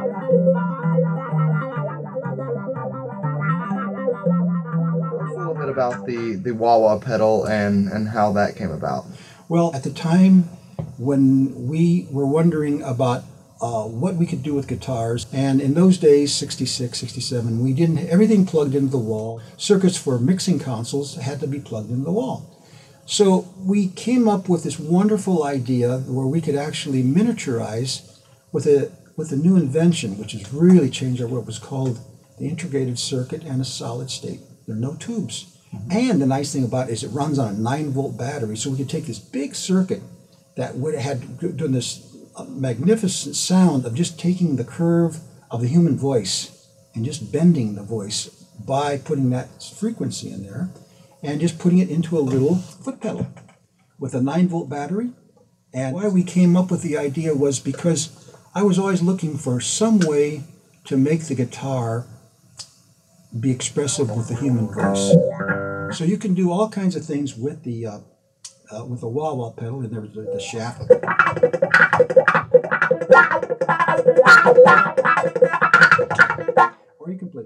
A little bit about the wah-wah pedal and how that came about. Well, at the time when we were wondering about what we could do with guitars, and in those days, 66, 67, we didn't everything plugged into the wall. Circuits for mixing consoles had to be plugged into the wall. So we came up with this wonderful idea where we could actually miniaturize with a new invention, which has really changed what was called the integrated circuit and a solid state. There are no tubes. And the nice thing about it is it runs on a 9-volt battery, so we could take this big circuit that would have done this magnificent sound of just taking the curve of the human voice and just bending the voice by putting that frequency in there and just putting it into a little foot pedal with a 9-volt battery. And why we came up with the idea was because I was always looking for some way to make the guitar be expressive with the human voice. So you can do all kinds of things with the wah-wah pedal, and there was the shaft. Or you can play.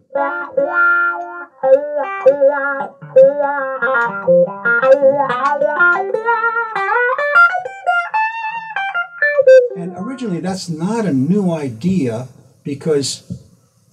And originally that's not a new idea, because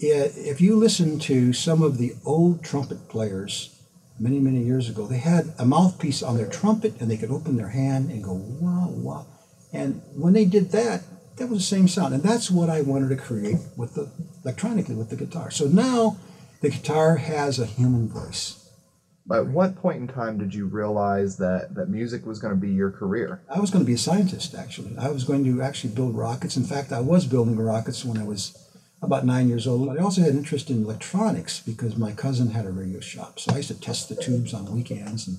if you listen to some of the old trumpet players many, many years ago, they had a mouthpiece on their trumpet and they could open their hand and go wah, wah. And when they did that, that was the same sound. And that's what I wanted to create with electronically with the guitar. So now the guitar has a human voice. At what point in time did you realize that music was going to be your career? I was going to be a scientist, actually. I was going to actually build rockets. In fact, I was building rockets when I was about 9 years old. But I also had interest in electronics because my cousin had a radio shop. So I used to test the tubes on weekends, and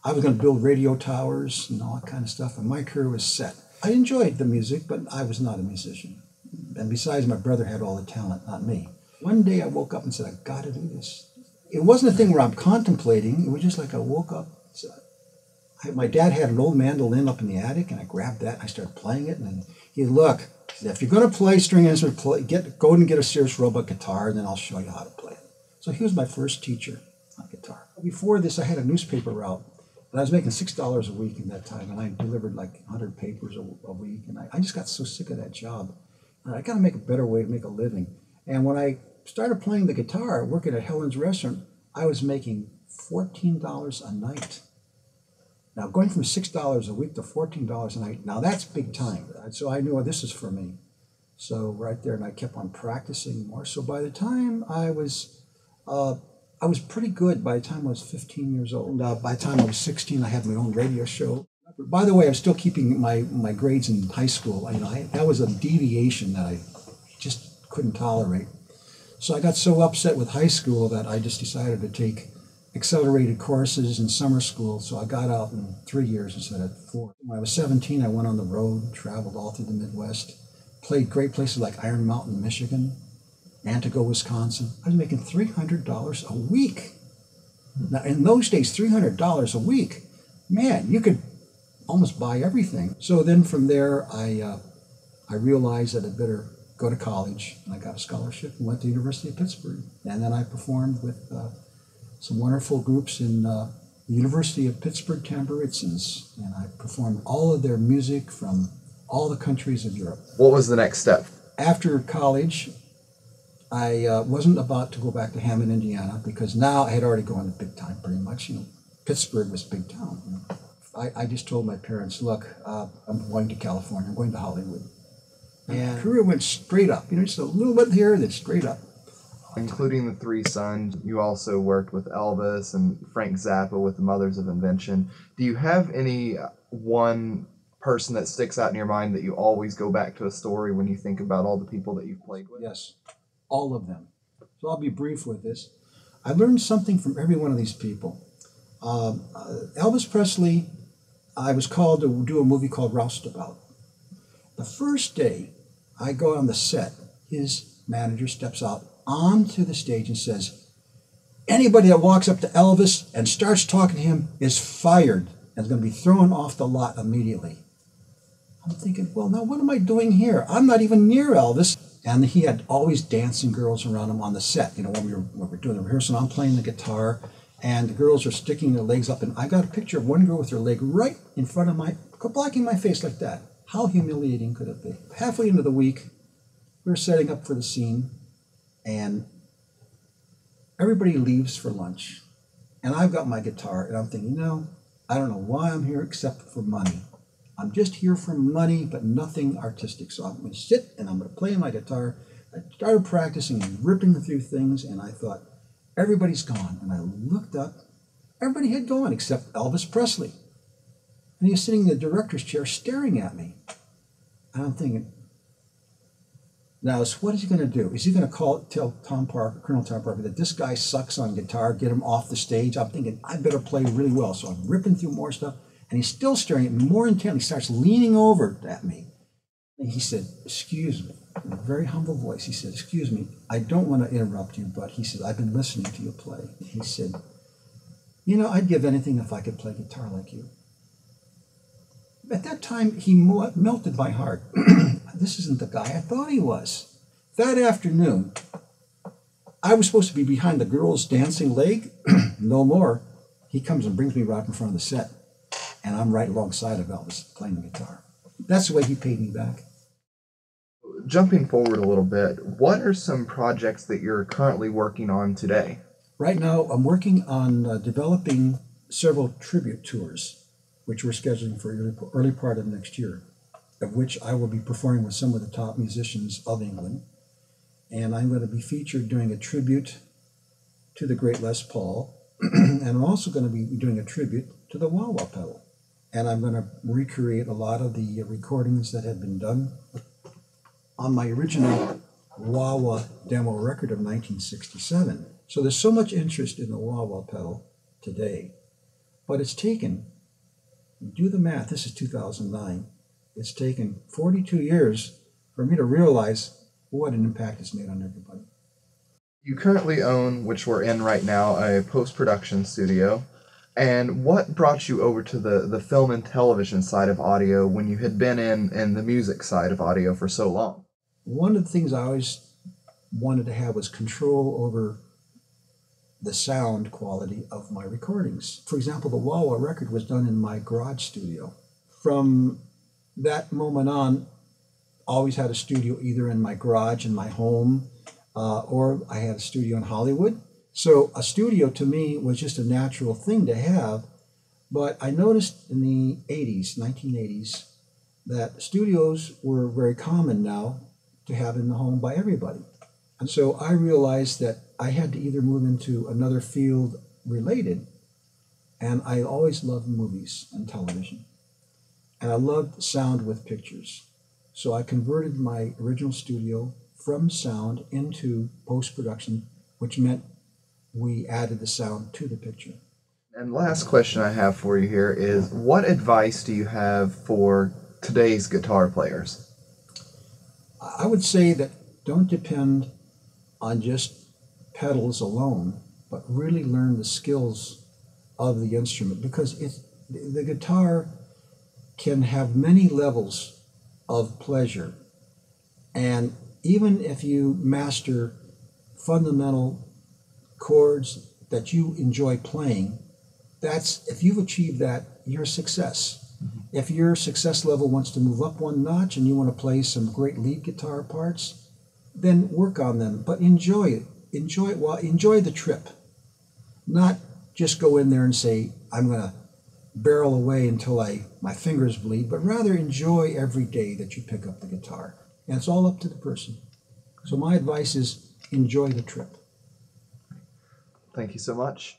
I was going to build radio towers and all that kind of stuff, and my career was set. I enjoyed the music, but I was not a musician. And besides, my brother had all the talent, not me. One day I woke up and said, I've got to do this. It wasn't a thing where I'm contemplating. It was just like I woke up. My dad had an old mandolin up in the attic, and I grabbed that and I started playing it. And then he look, if you're going to play string instrument, go and get a serious robot guitar, and then I'll show you how to play it. So he was my first teacher on guitar. Before this, I had a newspaper route, and I was making $6 a week in that time, and I delivered like 100 papers a week. And I just got so sick of that job. I got to make a better way to make a living. And when I started playing the guitar, working at Helen's Restaurant, I was making $14 a night. Now, going from $6 a week to $14 a night, now that's big time. So I knew, this is for me. So right there, and I kept on practicing more. So by the time I was pretty good by the time I was 15 years old. By the time I was 16, I had my own radio show. By the way, I was still keeping my grades in high school. That was a deviation that I just couldn't tolerate. So I got so upset with high school that I just decided to take accelerated courses in summer school. So I got out in 3 years instead of 4. When I was 17, I went on the road, traveled all through the Midwest, played great places like Iron Mountain, Michigan, Antigo, Wisconsin. I was making $300 a week. Now, in those days, $300 a week, man, you could almost buy everything. So then from there, I realized that I better go to college, and I got a scholarship and went to the University of Pittsburgh. And then I performed with some wonderful groups in the University of Pittsburgh Tamburitzins, and I performed all of their music from all the countries of Europe. What was the next step? After college, I wasn't about to go back to Hammond, Indiana, because now I had already gone to big time pretty much. Pittsburgh was big town. I just told my parents, look, I'm going to California, I'm going to Hollywood. And my career went straight up, just a little bit here, then straight up. Including the 3 sons, you also worked with Elvis and Frank Zappa with the Mothers of Invention. Do you have any one person that sticks out in your mind that you always go back to a story when you think about all the people that you've played with? Yes, all of them. So I'll be brief with this. I learned something from every one of these people. Elvis Presley, I was called to do a movie called Roustabout. The first day I go on the set, his manager steps out onto the stage and says, anybody that walks up to Elvis and starts talking to him is fired and is going to be thrown off the lot immediately. I'm thinking, well, now what am I doing here? I'm not even near Elvis. And he had always dancing girls around him on the set, when we were doing the rehearsal. I'm playing the guitar, and the girls are sticking their legs up, and I got a picture of one girl with her leg right in front of blocking my face like that. How humiliating could it be? Halfway into the week, we were setting up for the scene, and everybody leaves for lunch. And I've got my guitar, and I'm thinking, I don't know why I'm here except for money. I'm just here for money, but nothing artistic. So I'm going to sit and I'm going to play my guitar. I started practicing and ripping through things, and I thought, everybody's gone. And I looked up. Everybody had gone except Elvis Presley. And he was sitting in the director's chair staring at me. And I'm thinking, now, what is he going to do? Is he going to tell Colonel Tom Parker, that this guy sucks on guitar, get him off the stage? I'm thinking, I better play really well. So I'm ripping through more stuff, and he's still staring at me more intently. He starts leaning over at me. And he said, excuse me, in a very humble voice. He said, excuse me, I don't want to interrupt you, but he said, I've been listening to you play. He said, I'd give anything if I could play guitar like you. At that time, he melted my heart. This isn't the guy I thought he was. That afternoon, I was supposed to be behind the girl's dancing leg. No more. He comes and brings me right in front of the set, and I'm right alongside of Elvis playing the guitar. That's the way he paid me back. Jumping forward a little bit, what are some projects that you're currently working on today? Right now, I'm working on developing several tribute tours, which we're scheduling for early part of next year, of which I will be performing with some of the top musicians of England. And I'm going to be featured doing a tribute to the great Les Paul, and I'm also going to be doing a tribute to the wah-wah pedal. And I'm going to recreate a lot of the recordings that had been done on my original wah-wah demo record of 1967. So there's so much interest in the wah-wah pedal today, but it's taken, do the math, this is 2009, it's taken 42 years for me to realize what an impact it's made on everybody. You currently own, which we're in right now, a post-production studio. And what brought you over to the film and television side of audio when you had been in the music side of audio for so long? One of the things I always wanted to have was control over the sound quality of my recordings. For example, the wah-wah record was done in my garage studio. From that moment on, always had a studio either in my garage, in my home, or I had a studio in Hollywood. So a studio to me was just a natural thing to have. But I noticed in the 1980s, that studios were very common now to have in the home by everybody. And so I realized that I had to either move into another field related, and I always loved movies and television. And I loved sound with pictures. So I converted my original studio from sound into post-production, which meant we added the sound to the picture. And last question I have for you here is, what advice do you have for today's guitar players? I would say that don't depend on just pedals alone, but really learn the skills of the instrument, because the guitar can have many levels of pleasure. And even if you master fundamental chords that you enjoy playing, if you've achieved that, you're a success. Mm-hmm. If your success level wants to move up one notch and you want to play some great lead guitar parts, then work on them, but enjoy it. Enjoy the trip. Not just go in there and say, I'm going to barrel away until my fingers bleed, but rather enjoy every day that you pick up the guitar. And it's all up to the person. So my advice is enjoy the trip. Thank you so much.